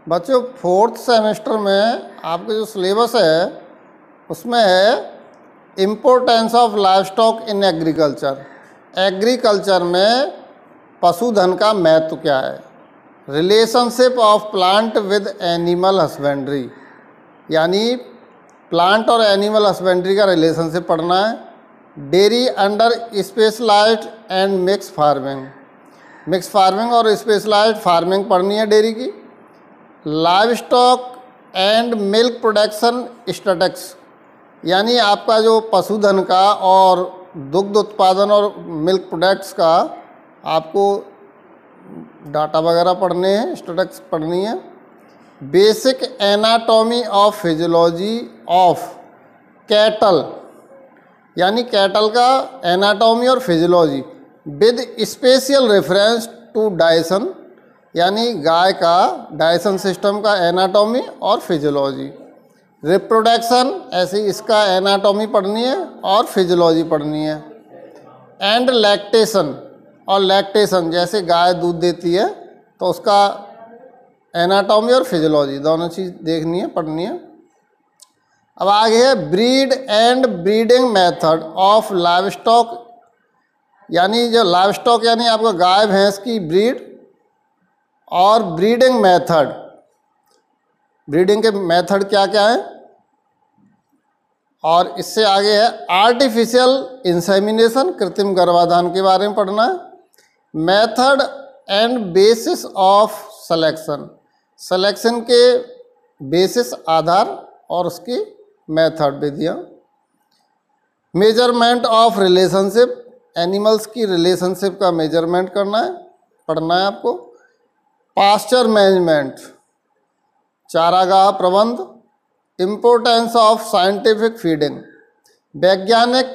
बच्चों fourth semester में आपके जो सिलेबस है उसमें है importance of livestock in agriculture. Agriculture में पशुधन का महत्व क्या है। Relationship of plant with animal husbandry, यानी प्लांट और एनिमल हस्बेंड्री का रिलेशनशिप पढ़ना है। Dairy under specialised and mix farming, mix farming और स्पेशलाइज्ड फार्मिंग पढ़नी है डेयरी की। Livestock and milk production statistics, यानी आपका जो पशुधन का और दुग्ध उत्पादन और मिल्क प्रोडक्ट्स का आपको डाटा वगैरह पढ़ने हैं, स्टैटिस्टिक्स पढ़नी है। Basic anatomy of physiology of cattle, यानी कैटल का एनाटॉमी और physiology with special reference to digestion, यानी गाय का डाइजेशन सिस्टम का एनाटॉमी और फिजियोलॉजी। रिप्रोडक्शन, ऐसे इसका एनाटॉमी पढ़नी है और फिजियोलॉजी पढ़नी है। एंड लैक्टेशन, और लैक्टेशन जैसे गाय दूध देती है तो उसका एनाटॉमी और फिजियोलॉजी दोनों चीज़ देखनी है, पढ़नी है। अब आगे है breed and breeding method of live stock, यानी जो लाइव स्टॉक यानी आपका गाय भैंस की ब्रीड और ब्रीडिंग मेथड, ब्रीडिंग के मेथड क्या क्या है। और इससे आगे है आर्टिफिशियल इंसेमिनेशन, कृत्रिम गर्भाधान के बारे में पढ़ना है। Method and bases of selection, selection के बेसिस आधार और उसकी मेथड विधियाँ। मेजरमेंट ऑफ रिलेशनशिप, एनिमल्स की रिलेशनशिप का मेजरमेंट करना है, पढ़ना है आपको। पास्चर मैनेजमेंट, चारागाह प्रबंध। इम्पोर्टेंस ऑफ साइंटिफिक फीडिंग, वैज्ञानिक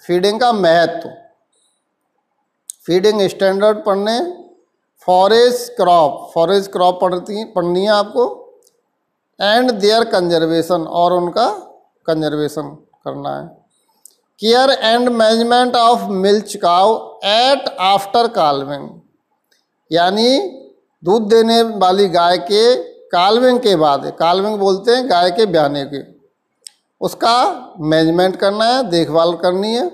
फीडिंग का महत्व। फीडिंग स्टैंडर्ड पढ़ने। फॉरेज क्रॉप, फॉरेज क्रॉप पढ़नी है आपको। एंड देयर कंजर्वेशन, और उनका कंजर्वेशन करना है। Care and management of milk cow at after calving, यानी दूध देने वाली गाय के काल्विंग के बाद, काल्विंग बोलते हैं गाय के ब्याने के, उसका मैनेजमेंट करना है, देखभाल करनी है।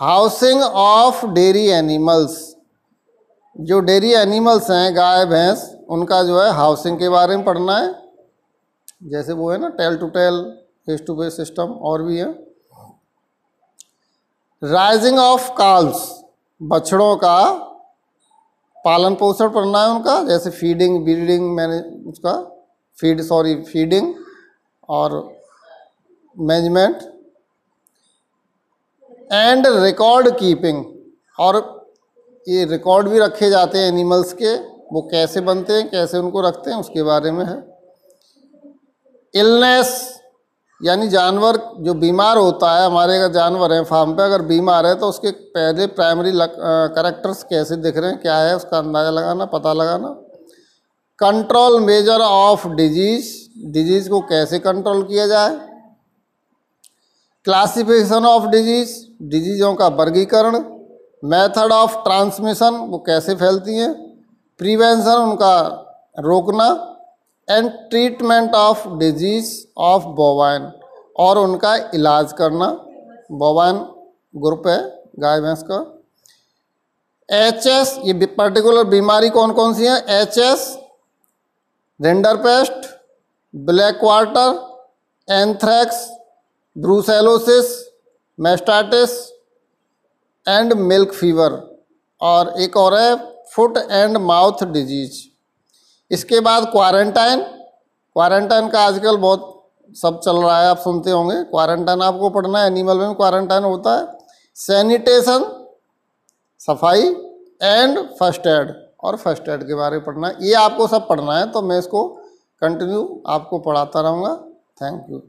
हाउसिंग ऑफ डेयरी एनिमल्स, जो डेयरी एनिमल्स हैं गाय भैंस, उनका जो है हाउसिंग के बारे में पढ़ना है। जैसे वो है ना tail to tail, face to face system, और भी है। राइजिंग ऑफ काल्स, बछड़ों का पालन पोषण पढ़ना है उनका, जैसे फीडिंग ब्रीडिंग मैंने उसका फीडिंग और मैनेजमेंट। एंड रिकॉर्ड कीपिंग, और ये रिकॉर्ड भी रखे जाते हैं एनिमल्स के, वो कैसे बनते हैं, कैसे उनको रखते हैं, उसके बारे में है। इलनेस, यानी जानवर जो बीमार होता है, हमारे अगर जानवर हैं फार्म पे, अगर बीमार है तो उसके पहले प्राइमरी कैरेक्टर्स कैसे दिख रहे हैं, क्या है, उसका अंदाज़ा लगाना, पता लगाना। Control measure of disease, disease को कैसे कंट्रोल किया जाए। क्लासिफिकेशन ऑफ डिजीज, डिजीज़ों का वर्गीकरण। मेथड ऑफ ट्रांसमिशन, वो कैसे फैलती हैं। प्रिवेंशन, उनका रोकना। And treatment of disease of bovine, और उनका इलाज करना। बोवाइन ग्रुप है गाय भैंस का। HS, ये पर्टिकुलर बीमारी कौन कौन सी है। HS, rinderpest, black water, anthrax, brucellosis, mastitis and milk fever, और एक और है फुट एंड माउथ डिजीज। इसके बाद क्वारंटाइन, क्वारंटाइन का आजकल बहुत सब चल रहा है, आप सुनते होंगे। क्वारंटाइन आपको पढ़ना है, एनिमल में क्वारंटाइन होता है। सैनिटेशन, सफाई। एंड फर्स्ट एड, और फर्स्ट एड के बारे में पढ़ना है। ये आपको सब पढ़ना है, तो मैं इसको कंटिन्यू आपको पढ़ाता रहूँगा। Thank you.